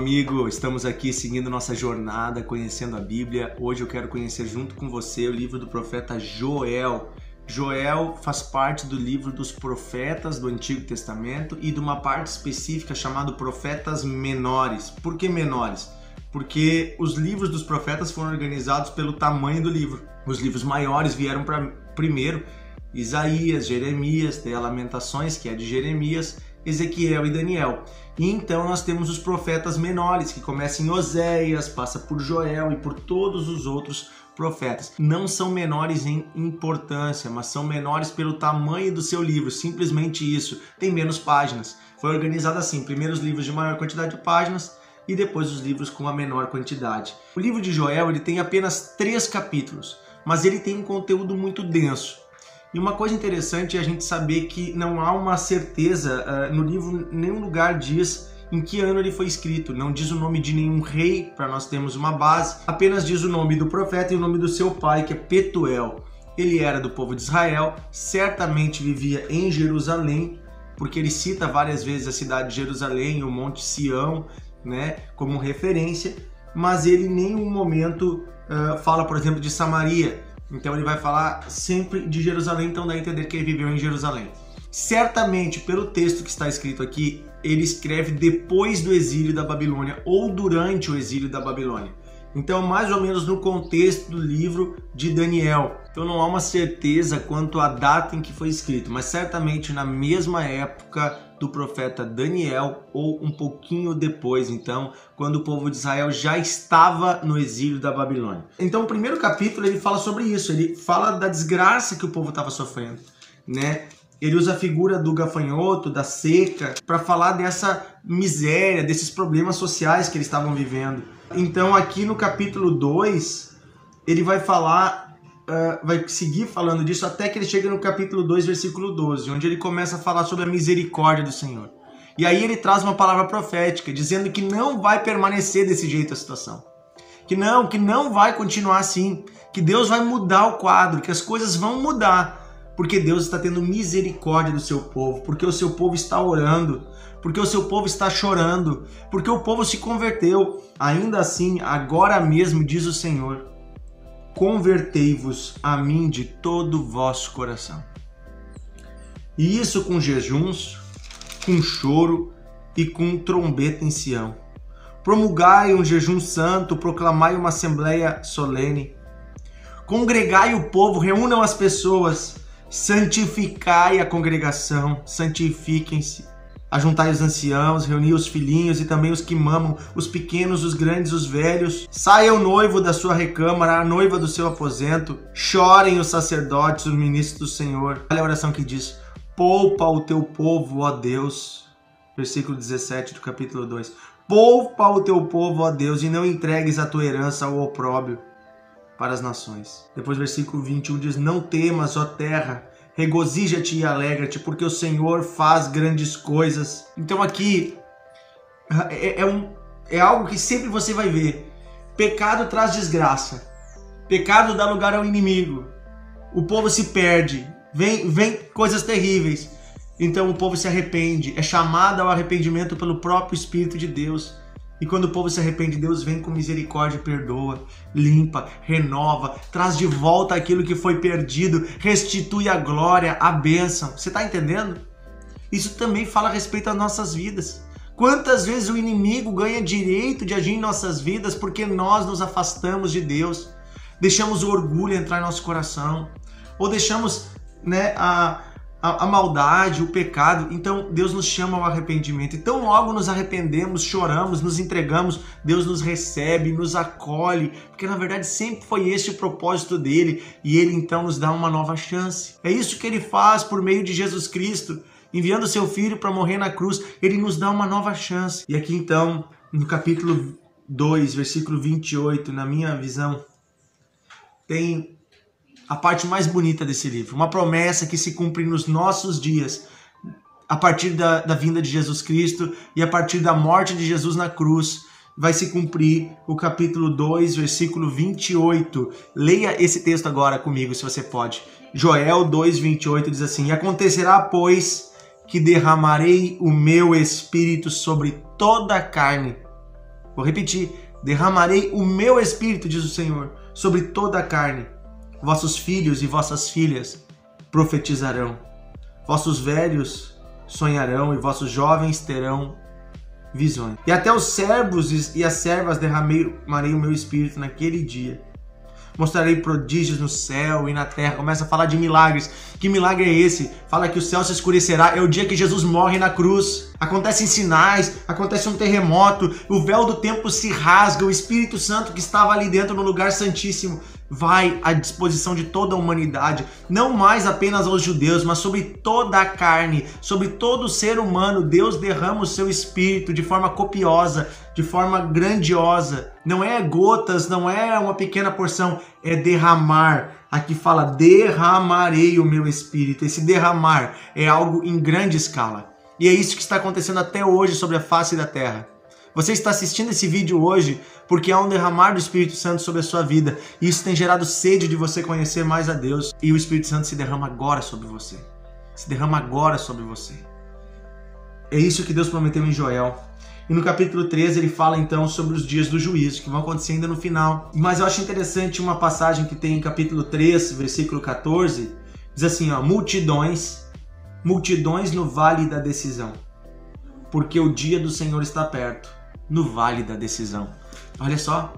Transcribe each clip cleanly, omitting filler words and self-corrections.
amigo, estamos aqui seguindo nossa jornada, conhecendo a Bíblia. Hoje eu quero conhecer junto com você o livro do profeta Joel. Joel faz parte do livro dos profetas do Antigo Testamento e de uma parte específica chamada profetas menores. Por que menores? Porque os livros dos profetas foram organizados pelo tamanho do livro. Os livros maiores vieram primeiro, Isaías, Jeremias, tem a Lamentações, que é de Jeremias, Ezequiel e Daniel. E então nós temos os profetas menores, que começam em Oséias, passa por Joel e por todos os outros profetas. Não são menores em importância, mas são menores pelo tamanho do seu livro, simplesmente isso. Tem menos páginas. Foi organizado assim, primeiro os livros de maior quantidade de páginas e depois os livros com a menor quantidade. O livro de Joel ele tem apenas 3 capítulos, mas ele tem um conteúdo muito denso. E uma coisa interessante é a gente saber que não há uma certeza no livro, nenhum lugar diz em que ano ele foi escrito, não diz o nome de nenhum rei para nós termos uma base, apenas diz o nome do profeta e o nome do seu pai, que é Petuel. Ele era do povo de Israel, certamente vivia em Jerusalém, porque ele cita várias vezes a cidade de Jerusalém, o Monte Sião, né, como referência, mas ele em nenhum momento fala, por exemplo, de Samaria. Então ele vai falar sempre de Jerusalém, então dá a entender que ele viveu em Jerusalém. Certamente, pelo texto que está escrito aqui, ele escreve depois do exílio da Babilônia ou durante o exílio da Babilônia. Então, mais ou menos no contexto do livro de Daniel. Então não há uma certeza quanto à data em que foi escrito, mas certamente na mesma época do profeta Daniel ou um pouquinho depois, então, quando o povo de Israel já estava no exílio da Babilônia. Então o primeiro capítulo ele fala sobre isso, ele fala da desgraça que o povo estava sofrendo, né? Ele usa a figura do gafanhoto, da seca, para falar dessa miséria, desses problemas sociais que eles estavam vivendo. Então aqui no capítulo 2, ele vai falar, vai seguir falando disso até que ele chega no capítulo 2, versículo 12, onde ele começa a falar sobre a misericórdia do Senhor. E aí ele traz uma palavra profética, dizendo que não vai permanecer desse jeito a situação. Que não vai continuar assim, que Deus vai mudar o quadro, que as coisas vão mudar. Porque Deus está tendo misericórdia do seu povo, porque o seu povo está orando, porque o seu povo está chorando, porque o povo se converteu. Ainda assim, agora mesmo, diz o Senhor, convertei-vos a mim de todo o vosso coração. E isso com jejuns, com choro e com trombeta em Sião. Promulgai um jejum santo, proclamai uma assembleia solene. Congregai o povo, reúnam as pessoas, santificai a congregação, santifiquem-se. Ajuntai os anciãos, reuni os filhinhos e também os que mamam, os pequenos, os grandes, os velhos. Saia o noivo da sua recâmara, a noiva do seu aposento. Chorem os sacerdotes, os ministros do Senhor. Olha a oração que diz, poupa o teu povo, ó Deus. Versículo 17 do capítulo 2. Poupa o teu povo, ó Deus, e não entregues a tua herança ao opróbrio para as nações. Depois versículo 21 diz, não temas, ó terra, regozija-te e alegra-te, porque o Senhor faz grandes coisas. Então aqui é algo que sempre você vai ver. Pecado traz desgraça. Pecado dá lugar ao inimigo. O povo se perde. Vem coisas terríveis. Então o povo se arrepende. É chamado ao arrependimento pelo próprio Espírito de Deus. E quando o povo se arrepende, Deus vem com misericórdia, perdoa, limpa, renova, traz de volta aquilo que foi perdido, restitui a glória, a bênção. Você está entendendo? Isso também fala a respeito às nossas vidas. Quantas vezes o inimigo ganha direito de agir em nossas vidas porque nós nos afastamos de Deus, deixamos o orgulho entrar em nosso coração, ou deixamos, né, a maldade, o pecado. Então Deus nos chama ao arrependimento. Então logo nos arrependemos, choramos, nos entregamos, Deus nos recebe, nos acolhe, porque na verdade sempre foi esse o propósito dele, e ele então nos dá uma nova chance. É isso que ele faz por meio de Jesus Cristo, enviando seu filho para morrer na cruz, ele nos dá uma nova chance. E aqui então, no capítulo 2, versículo 28, na minha visão, tem a parte mais bonita desse livro, uma promessa que se cumpre nos nossos dias, a partir da vinda de Jesus Cristo e a partir da morte de Jesus na cruz, vai se cumprir o capítulo 2, versículo 28. Leia esse texto agora comigo, se você pode. Joel 2, 28 diz assim, e acontecerá, pois, que derramarei o meu espírito sobre toda a carne. Vou repetir: derramarei o meu espírito, diz o Senhor, sobre toda a carne. Vossos filhos e vossas filhas profetizarão. Vossos velhos sonharão e vossos jovens terão visões. E até os servos e as servas derramarei o meu espírito naquele dia. Mostrarei prodígios no céu e na terra. Começa a falar de milagres. Que milagre é esse? Fala que o céu se escurecerá. É o dia que Jesus morre na cruz. Acontecem sinais, acontece um terremoto, o véu do templo se rasga, o Espírito Santo que estava ali dentro no lugar santíssimo vai à disposição de toda a humanidade, não mais apenas aos judeus, mas sobre toda a carne, sobre todo ser humano. Deus derrama o seu Espírito de forma copiosa, de forma grandiosa. Não é gotas, não é uma pequena porção, é derramar. Aqui fala: derramarei o meu Espírito. Esse derramar é algo em grande escala. E é isso que está acontecendo até hoje sobre a face da terra. Você está assistindo esse vídeo hoje porque há um derramar do Espírito Santo sobre a sua vida. E isso tem gerado sede de você conhecer mais a Deus. E o Espírito Santo se derrama agora sobre você. Se derrama agora sobre você. É isso que Deus prometeu em Joel. E no capítulo 13 ele fala então sobre os dias do juízo, que vão acontecer ainda no final. Mas eu acho interessante uma passagem que tem em capítulo 3, versículo 14. Diz assim, ó: multidões no vale da decisão, porque o dia do Senhor está perto, no vale da decisão. Olha só,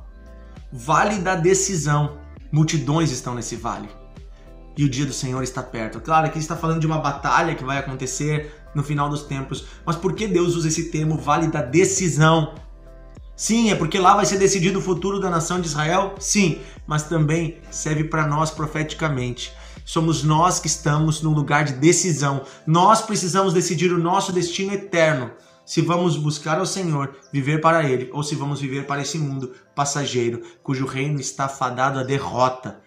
vale da decisão, multidões estão nesse vale, e o dia do Senhor está perto. Claro, aqui está falando de uma batalha que vai acontecer no final dos tempos, mas por que Deus usa esse termo, vale da decisão? Sim, é porque lá vai ser decidido o futuro da nação de Israel? Sim, mas também serve para nós profeticamente. Somos nós que estamos num lugar de decisão. Nós precisamos decidir o nosso destino eterno. Se vamos buscar ao Senhor, viver para Ele, ou se vamos viver para esse mundo passageiro, cujo reino está fadado à derrota,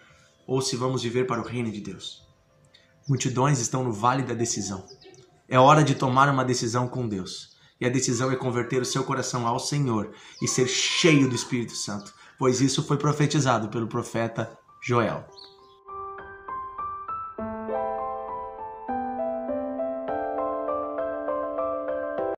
ou se vamos viver para o reino de Deus. Multidões estão no vale da decisão. É hora de tomar uma decisão com Deus. E a decisão é converter o seu coração ao Senhor e ser cheio do Espírito Santo, pois isso foi profetizado pelo profeta Joel.